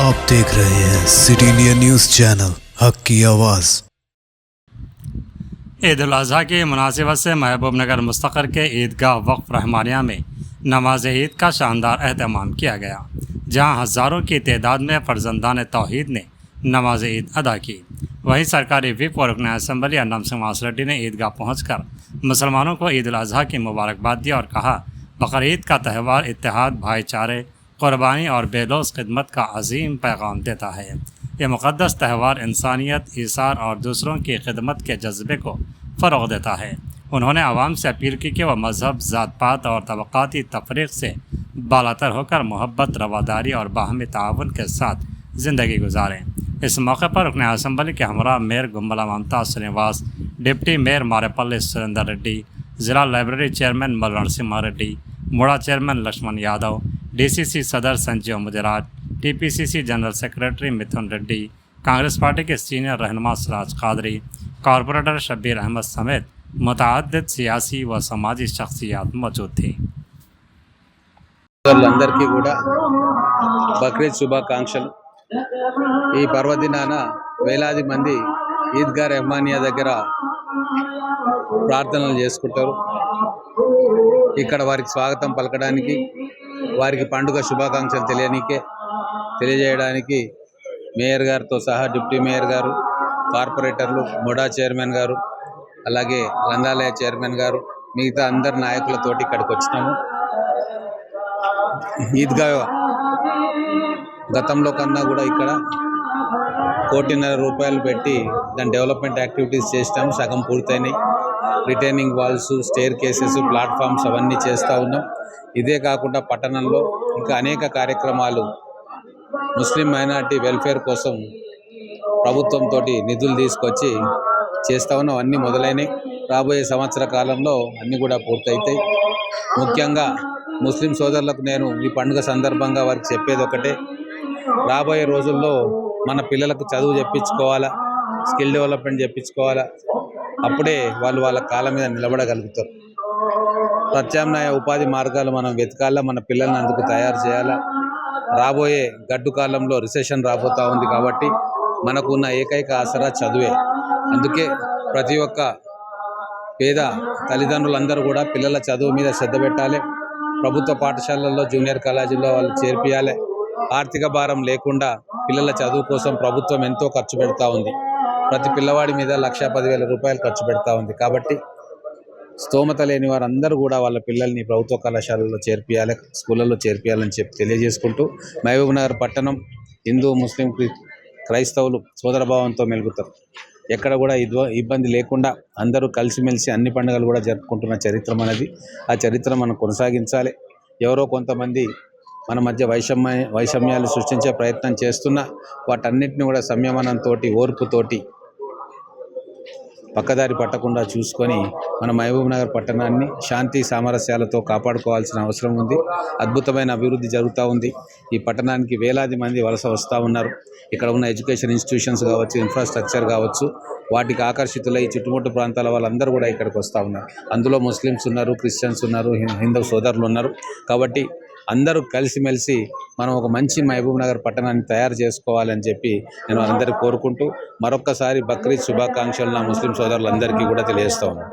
आप देख रहे हैं सिटी इंडिया न्यूज़ चैनल हक की आवाज़। ईद उल अज़हा की मुनासिबत से महबूब नगर मुस्तक़र के ईदगाह वक्फ रहमानिया में नमाज ईद का शानदार अहतमाम किया गया, जहां हज़ारों की तादाद में फ़र्जंदान तौहीद ने नमाज ईद अदा की। वहीं सरकारी विप और रुकन असम्बली अन्नम सिंह मासरेड्डी ने ईदगाह पहुंचकर मुसलमानों को ईद उल अज़हा की मुबारकबाद दी और कहा, बकरीद का त्यौहार इत्तेहाद, भाईचारे, क़ुरबानी और बेलौस खिदमत का अजीम पैगाम देता है। ये मुक़द्दस त्यौहार इंसानियत, ईसार और दूसरों की खिदमत के जज्बे को फ़रोग़ देता है। उन्होंने आवाम से अपील की कि वह मज़हब, ज़ात पात और तबक़ाती तफरीक़ से बालातर होकर मोहब्बत, रवादारी और बाहमी ताउन के साथ ज़िंदगी गुजारें। इस मौके पर रुकन असम्बली के हमरा मेयर गुम्बला ममता श्रीनिवास, डिप्टी मेयर मारेपल्ली सुरेंदर रेड्डी, ज़िला लाइब्रेरी चेयरमैन मल नरसिम्हा रेड्डी, मुड़ा चेयरमैन लक्ष्मण यादव, डीसीसी सदर Sanjeev Mudiraj, TPCC general secretary Mithun Reddy, Congress party के सीनियर रहनुमा सिराज कादरी, कॉरपोरेटर शब्बीर अहमद समेत मुतअद्दिद सियासी व समाजी शख्सियात मौजूद थी। అందరికీ కూడా బక్రీద్ శుభాకాంక్షలు। ఈ పర్వదినాన వేలాది మంది ఈద్గా రెహమానియా దగ్గర ప్రార్థనలు చేసుకుంటారు। ఇక్కడ వారికి స్వాగతం పలకడానికి, వారికి పండుగ శుభాకాంక్షలు తెలియజేయడానికి మేయర్ గారితో సహా డిప్యూటీ మేయర్ గారు, కార్పొరేటర్లు, ముడా చైర్మన్ గారు, అలాగే గ్రంథాలయ చైర్మన్ గారు, మిగతా అందరి నాయకులతోటి ఇక్కడికి వచ్చినాము। ఈద్గా గతంలో కన్నా కూడా ఇక్కడ 1.5 కోటి రూపాయలు పెట్టి దాని డెవలప్మెంట్ యాక్టివిటీస్ చేస్తాము, సగం పూర్తయినాయి। Retaining walls, staircases, platforms అవన్నీ చేస్తూ ఉన్నాం। ఇదే కాకుండా పట్టణంలో ఇంకా అనేక కార్యక్రమాలు ముస్లిం మైనారిటీ వెల్ఫేర్ కోసం ప్రభుత్వంతో నిధులు తీసుకొచ్చి చేస్తూ ఉన్నాం। అన్నీ మొదలైనవి, రాబోయే సంవత్సర కాలంలో అన్నీ కూడా పూర్తవుతాయి। ముఖ్యంగా ముస్లిం సోదరులకు నేను ఈ పండుగ సందర్భంగా వారికి చెప్పేది ఒకటే, రాబోయే రోజుల్లో మన పిల్లలకు చదువు చెప్పించుకోవాలా, స్కిల్ డెవలప్మెంట్ చెప్పించుకోవాలా, అప్పుడే వాళ్ళు వాళ్ళ కాళ్ళ మీద నిలబడగలుగుతారు। ప్రత్యామ్నాయ ఉపాధి మార్గాలు మనం వెతకాలా, మన పిల్లల్ని అందుకు తయారు చేయాలా। రాబోయే గడ్డు కాలంలో రిసెషన్ రాబోతూ ఉంది కాబట్టి మనకు ఉన్న ఏకైక ఆసరా చదువే। అందుకే ప్రతి ఒక్క పేద తల్లిదండ్రులందరూ కూడా పిల్లల చదువు మీద శ్రద్ధ పెట్టాలి। ప్రభుత్వ పాఠశాలల్లో, జూనియర్ కాలేజీల్లో వాళ్ళు చేర్పియాలి। ఆర్థిక భారం లేకుండా పిల్లల చదువు కోసం ప్రభుత్వం ఎంతో ఖర్చు పెడతా ఉంది। ప్రతి పిల్లవాడి మీద 1,10,000 రూపాయలు ఖర్చు పెడతా ఉంది। కాబట్టి స్తోమత లేని వారందరూ కూడా వాళ్ళ పిల్లల్ని ప్రభుత్వ కళాశాలల్లో చేర్పియాలి, స్కూళ్ళల్లో చేర్పియాలని చెప్పి తెలియజేసుకుంటూ, మహబూబ్ నగర్ పట్టణం హిందూ, ముస్లిం, క్రైస్తవులు సోదరభావంతో మెలుగుతారు। ఎక్కడ కూడా ఇబ్బంది లేకుండా అందరూ కలిసిమెలిసి అన్ని పండుగలు కూడా జరుపుకుంటున్న చరిత్ర మనది। ఆ చరిత్ర మనం కొనసాగించాలి। ఎవరో కొంతమంది మన మధ్య వైషమ్యాలు సృష్టించే ప్రయత్నం చేస్తున్నా వాటన్నిటిని కూడా సంయమనంతో, ఓర్పుతోటి పక్కదారి పట్టకుండా చూసుకొని మన మహబూబ్ నగర్ పట్టణాన్ని శాంతి సామరస్యాలతో కాపాడుకోవాల్సిన అవసరం ఉంది। అద్భుతమైన అభివృద్ధి జరుగుతూ ఉంది। ఈ పట్టణానికి వేలాది మంది వలస వస్తూ ఉన్నారు। ఇక్కడ ఉన్న ఎడ్యుకేషన్ ఇన్స్టిట్యూషన్స్ కావచ్చు, ఇన్ఫ్రాస్ట్రక్చర్ కావచ్చు, వాటికి ఆకర్షితులై చుట్టుముట్టు ప్రాంతాల వాళ్ళందరూ కూడా ఇక్కడికి వస్తూ ఉన్నారు। అందులో ముస్లిమ్స్ ఉన్నారు, క్రిస్టియన్స్ ఉన్నారు, హిందూ సోదరులు ఉన్నారు। కాబట్టి అందరూ కలిసిమెలిసి మనం ఒక మంచి మహబూబ్ నగర్ పట్టణాన్ని తయారు చేసుకోవాలని చెప్పి నేను అందరికీ కోరుకుంటూ మరొక్కసారి బక్రీద్ శుభాకాంక్షలు నా ముస్లిం సోదరులందరికీ కూడా తెలియజేస్తా ఉన్నాను।